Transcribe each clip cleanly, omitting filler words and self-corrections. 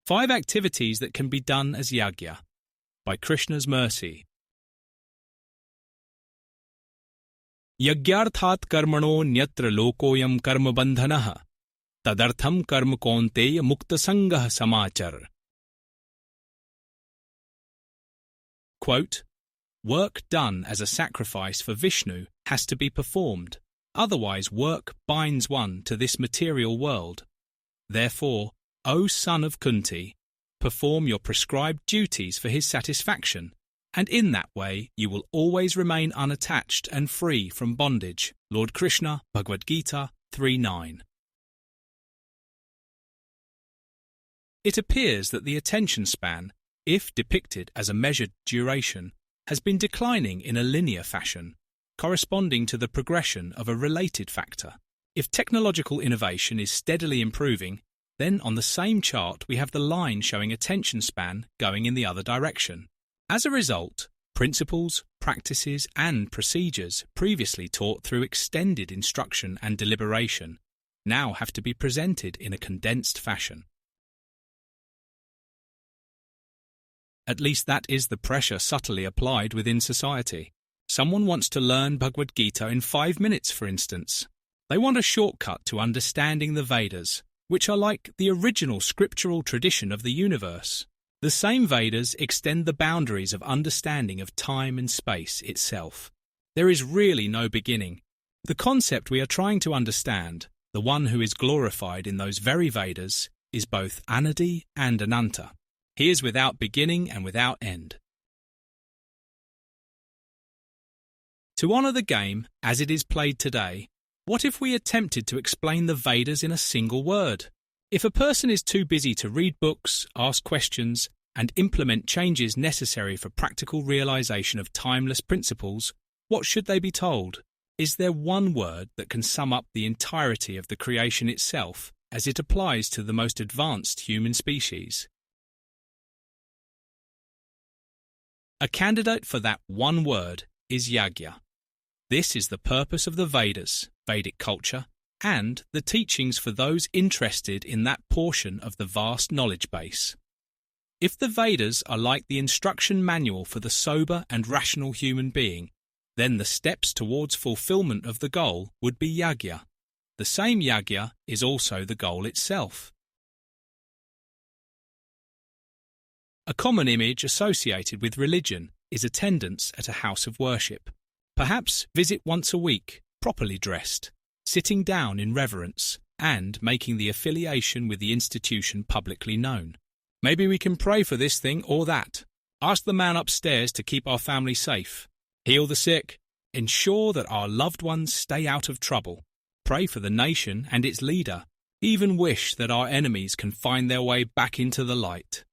5 activities that can be done as yajna. By Krishna's mercy. Yagyarthat karmano nyatra lokoyam karma bandhanah tadartham karma kaunteya muktasangah samachar. Quote, work done as a sacrifice for Vishnu has to be performed, otherwise work binds one to this material world. Therefore, O son of Kunti, perform your prescribed duties for his satisfaction, and in that way you will always remain unattached and free from bondage. Lord Krishna, Bhagavad-gita 3:9. It appears that the attention span, if depicted as a measured duration, has been declining in a linear fashion, corresponding to the progression of a related factor. If technological innovation is steadily improving, then on the same chart we have the line showing attention span going in the other direction. As a result, principles, practices, and procedures previously taught through extended instruction and deliberation now have to be presented in a condensed fashion. At least that is the pressure subtly applied within society. Someone wants to learn Bhagavad-gita in 5 minutes, for instance. They want a shortcut to understanding the Vedas, which are like the original scriptural tradition of the universe. The same Vedas extend the boundaries of understanding of time and space itself. There is really no beginning. The concept we are trying to understand, the one who is glorified in those very Vedas, is both Anadi and Ananta. He is without beginning and without end. To honour the game as it is played today, what if we attempted to explain the Vedas in a single word? If a person is too busy to read books, ask questions, and implement changes necessary for practical realization of timeless principles, what should they be told? Is there one word that can sum up the entirety of the creation itself as it applies to the most advanced human species? A candidate for that one word is yajna. This is the purpose of the Vedas, Vedic culture, and the teachings for those interested in that portion of the vast knowledge base. If the Vedas are like the instruction manual for the sober and rational human being, then the steps towards fulfillment of the goal would be yajna. The same yajna is also the goal itself. A common image associated with religion is attendance at a house of worship. Perhaps visit once a week, properly dressed, sitting down in reverence, and making the affiliation with the institution publicly known. Maybe we can pray for this thing or that. Ask the man upstairs to keep our family safe. Heal the sick. Ensure that our loved ones stay out of trouble. Pray for the nation and its leader. Even wish that our enemies can find their way back into the light.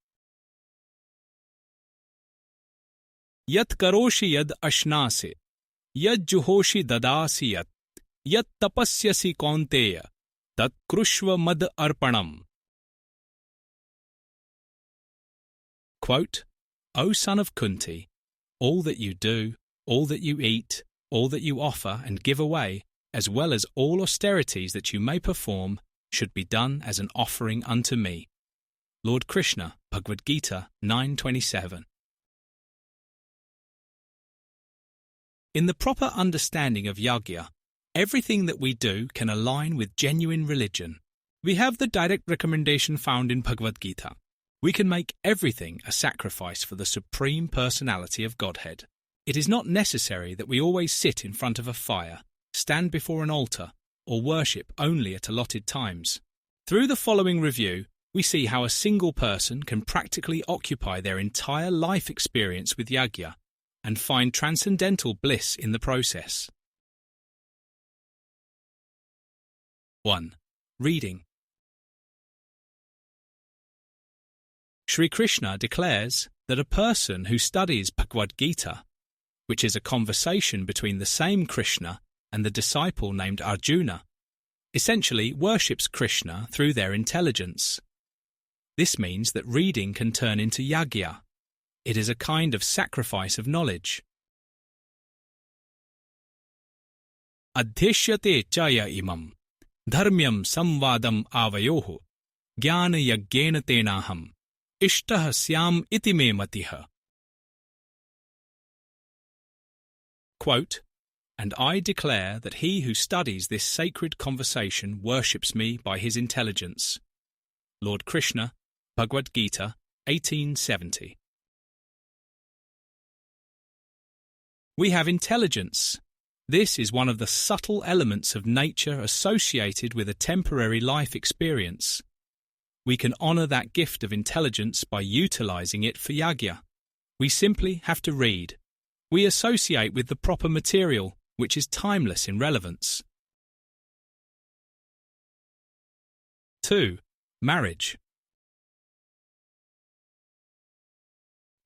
Yat karoshi yad ashnase, yad juhoshi dadasi yat tapasyasi kaunteya, tat krushva mad arpanam. Quote, O son of Kunti, all that you do, all that you eat, all that you offer and give away, as well as all austerities that you may perform, should be done as an offering unto me. Lord Krishna, Bhagavad-gita 9:27. In the proper understanding of yajna, everything that we do can align with genuine religion. We have the direct recommendation found in Bhagavad-gita. We can make everything a sacrifice for the Supreme Personality of Godhead. It is not necessary that we always sit in front of a fire, stand before an altar, or worship only at allotted times. Through the following review, we see how a single person can practically occupy their entire life experience with yajna and find transcendental bliss in the process. 1. Reading. Sri Krishna declares that a person who studies Bhagavad-gita, which is a conversation between the same Krishna and the disciple named Arjuna, essentially worships Krishna through their intelligence. This means that reading can turn into yajna. It is a kind of sacrifice of knowledge. Adhyashyate chaya imam, dharmyam samvadam avayoho, jnana yagyena tenaham, ishtah syam iti me matiha. Quote, "And I declare that he who studies this sacred conversation worships me by his intelligence." Lord Krishna, Bhagavad-gita, 1870. We have intelligence. This is one of the subtle elements of nature associated with a temporary life experience. We can honor that gift of intelligence by utilizing it for yajna. We simply have to read. We associate with the proper material, which is timeless in relevance. 2. Marriage.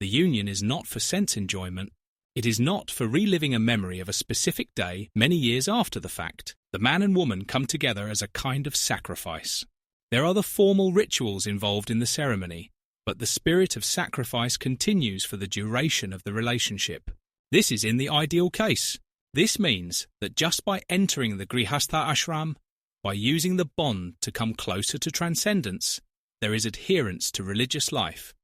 The union is not for sense enjoyment. It is not for reliving a memory of a specific day many years after the fact. The man and woman come together as a kind of sacrifice. There are the formal rituals involved in the ceremony, but the spirit of sacrifice continues for the duration of the relationship. This is in the ideal case. This means that just by entering the grihastha ashram, by using the bond to come closer to transcendence, there is adherence to religious life.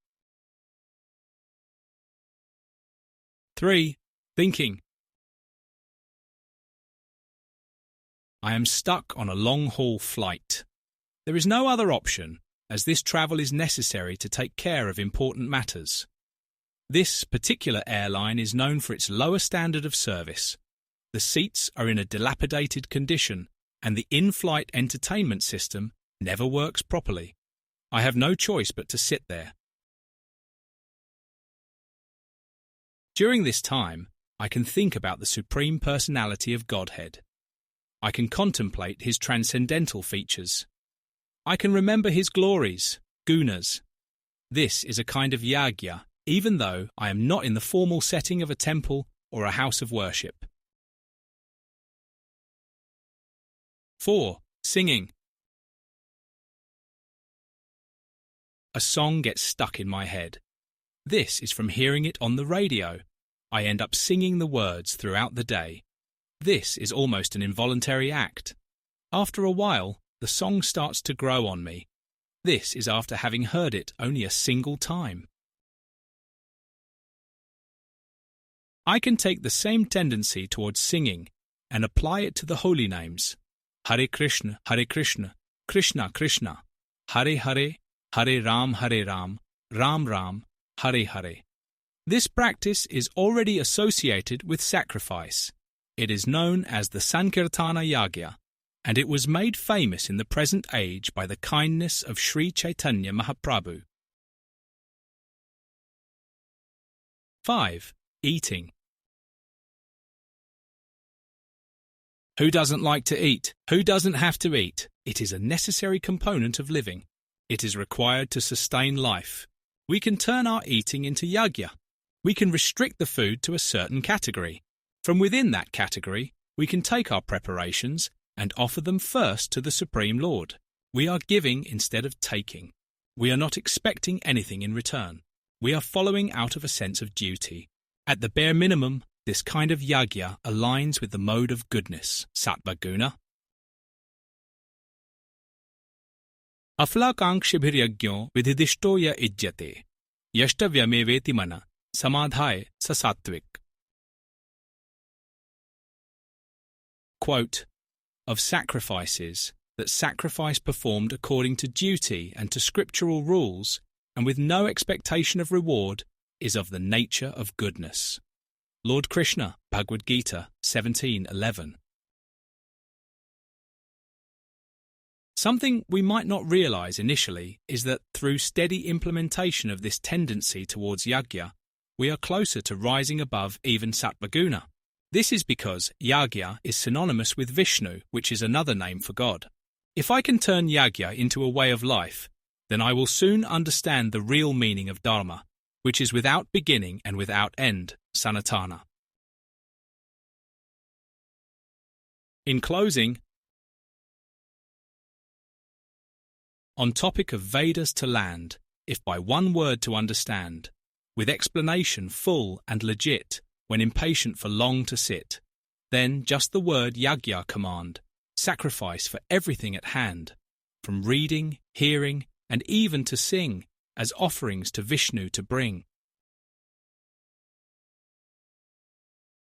3. Thinking. I am stuck on a long-haul flight. There is no other option, as this travel is necessary to take care of important matters. This particular airline is known for its lower standard of service. The seats are in a dilapidated condition, and the in-flight entertainment system never works properly. I have no choice but to sit there. During this time, I can think about the Supreme Personality of Godhead. I can contemplate his transcendental features. I can remember his glories, gunas. This is a kind of yajna, even though I am not in the formal setting of a temple or a house of worship. 4. Singing. A song gets stuck in my head. This is from hearing it on the radio. I end up singing the words throughout the day. This is almost an involuntary act. After a while, the song starts to grow on me. This is after having heard it only a single time. I can take the same tendency towards singing and apply it to the holy names. Hare Krishna, Krishna Krishna, Hare Hare, Hare Ram, Ram Ram, Hare Hare. This practice is already associated with sacrifice. It is known as the Sankirtana Yajna, and it was made famous in the present age by the kindness of Sri Chaitanya Mahaprabhu. 5. Eating. Who doesn't like to eat? Who doesn't have to eat? It is a necessary component of living. It is required to sustain life. We can turn our eating into yajna. We can restrict the food to a certain category. From within that category, we can take our preparations and offer them first to the Supreme Lord. We are giving instead of taking. We are not expecting anything in return. We are following out of a sense of duty. At the bare minimum, this kind of yajna aligns with the mode of goodness, sattva guna. Aflakankshabhiryagyo vidhidishto ya ijjate, yashtavyameveti mana, samadhaya sa sattvic. Quote, of sacrifices, that sacrifice performed according to duty and to scriptural rules, and with no expectation of reward, is of the nature of goodness. Lord Krishna, Bhagavad-gita, 17:11. Something we might not realize initially is that through steady implementation of this tendency towards yajna, we are closer to rising above even sattvaguna. This is because yajna is synonymous with Vishnu, which is another name for God. If I can turn yajna into a way of life, then I will soon understand the real meaning of dharma, which is without beginning and without end, sanatana. In closing, on topic of Vedas to land, if by one word to understand, with explanation full and legit, when impatient for long to sit, then just the word yajna command, sacrifice for everything at hand, from reading, hearing, and even to sing, as offerings to Vishnu to bring.